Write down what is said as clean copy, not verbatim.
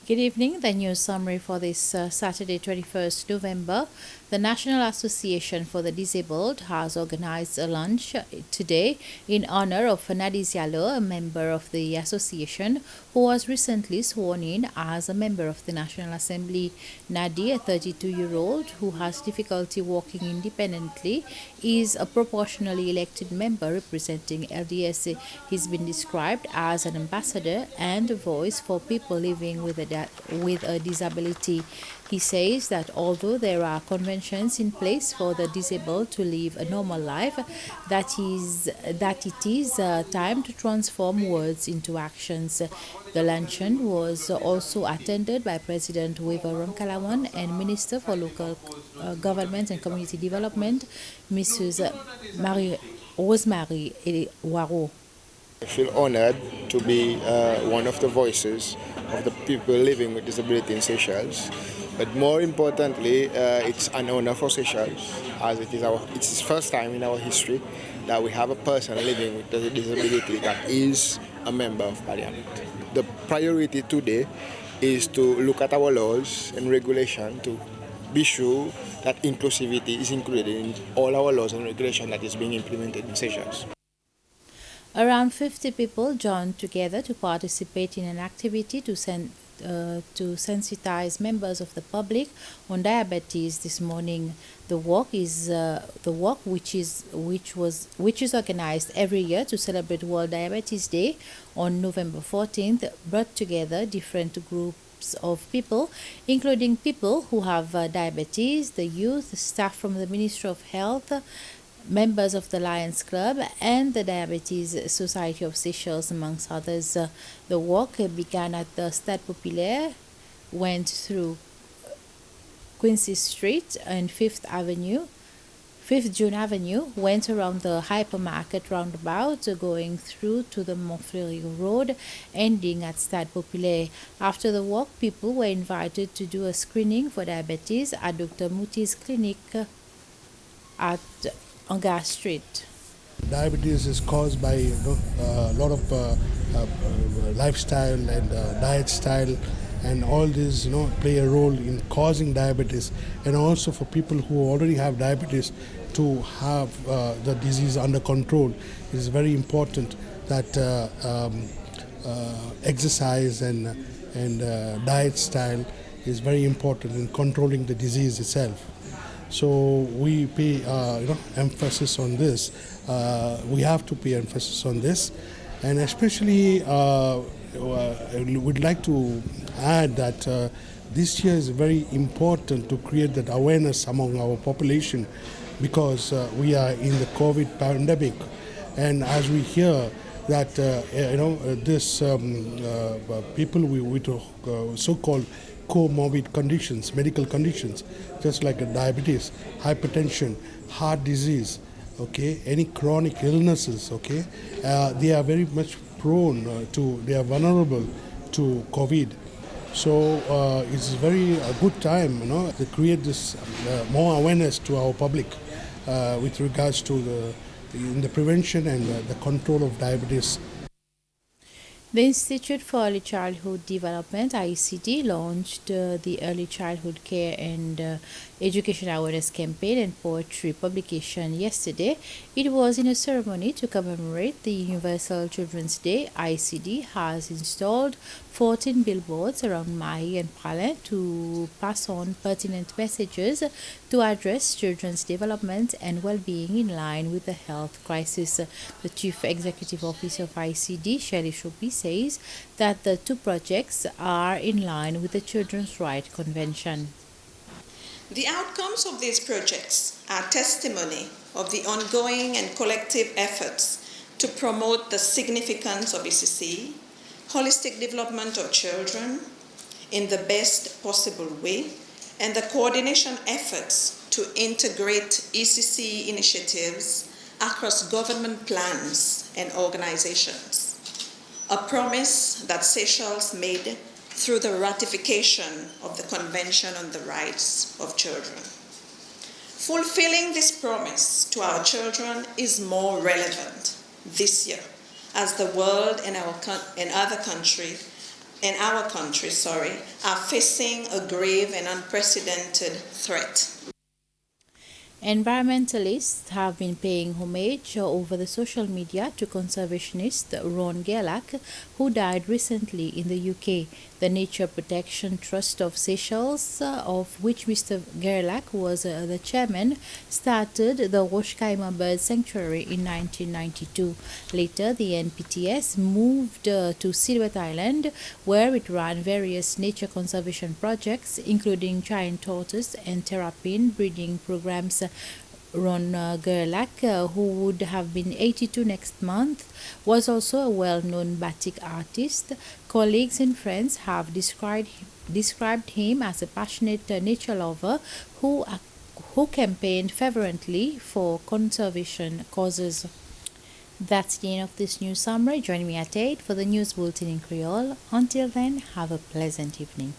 Good evening. The news summary for this Saturday, 21st November. The National Association for the Disabled has organized a lunch today in honor of Nadis Yalo, a member of the association who was recently sworn in as a member of the National Assembly. Nadi, a 32-year-old who has difficulty walking independently, is a proportionally elected member representing LDS. He's been described as an ambassador and a voice for people living with a disability. He says that although there are conventions in place for the disabled to live a normal life, that it is time to transform words into actions. The luncheon was also attended by President Weaver Ron and Minister for Local Government and Community Development, Mrs. Rosemary Waro. I feel honored to be one of the voices of the people living with disability in Seychelles. But more importantly, it's an honor for Seychelles, as it's the first time in our history that we have a person living with a disability that is a member of Parliament. The priority today is to look at our laws and regulation to be sure that inclusivity is included in all our laws and regulation that is being implemented in Seychelles. Around 50 people joined together to participate in an activity to sensitize members of the public on diabetes this morning. The walk which is organized every year to celebrate World Diabetes Day on November 14th, brought together different groups of people, including people who have diabetes, the youth, staff from the Ministry of Health, members of the Lions Club and the Diabetes Society of Seychelles, amongst others. The walk began at the Stade Populaire, went through Quincy Street and 5th June Avenue, went around the hypermarket roundabout, going through to the Montfleury Road, ending at Stade Populaire. After the walk, people were invited to do a screening for diabetes at Dr. Muti's clinic at Angar Street. Diabetes is caused by a lot of lifestyle and diet style, and all these play a role in causing diabetes. And also for people who already have diabetes to have the disease under control, it is very important that exercise and diet style is very important in controlling the disease itself. So we pay emphasis on this. We have to pay emphasis on this, and especially we'd like to add that this year is very important to create that awareness among our population, because we are in the COVID pandemic, and as we hear that this people with so-called comorbid conditions, medical conditions, just like diabetes, hypertension, heart disease, any chronic illnesses, they are very much prone they are vulnerable to COVID. So it's very a good time, to create this more awareness to our public with regards to the prevention and the control of diabetes. The Institute for Early Childhood Development, IECD, launched the Early Childhood Care and Education Awareness Campaign and Poetry publication yesterday. It was in a ceremony to commemorate the Universal Children's Day. IECD has installed 14 billboards around Mahi and Pralin to pass on pertinent messages to address children's development and well-being in line with the health crisis. The Chief Executive Officer of IECD, Shelley Shopi, says that the two projects are in line with the Children's Rights Convention. The outcomes of these projects are testimony of the ongoing and collective efforts to promote the significance of ECC, holistic development of children in the best possible way, and the coordination efforts to integrate ECC initiatives across government plans and organizations, a promise that Seychelles made through the ratification of the Convention on the Rights of Children. Fulfilling this promise to our children is more relevant this year, as the world and other countries in our country, are facing a grave and unprecedented threat. Environmentalists have been paying homage over the social media to conservationist Ron Gerlach, who died recently in the UK. The Nature Protection Trust of Seychelles, of which Mr. Gerlach was the chairman, started the Roshkaima Bird Sanctuary in 1992. Later, the NPTS moved to Silhouette Island, where it ran various nature conservation projects, including giant tortoise and terrapin breeding programs. Ron Gerlach, who would have been 82 next month, was also a well-known batik artist. Colleagues and friends have described him as a passionate nature lover who campaigned fervently for conservation causes. That's the end of this news summary. Join me at 8 for the news bulletin in Creole. Until then, have a pleasant evening.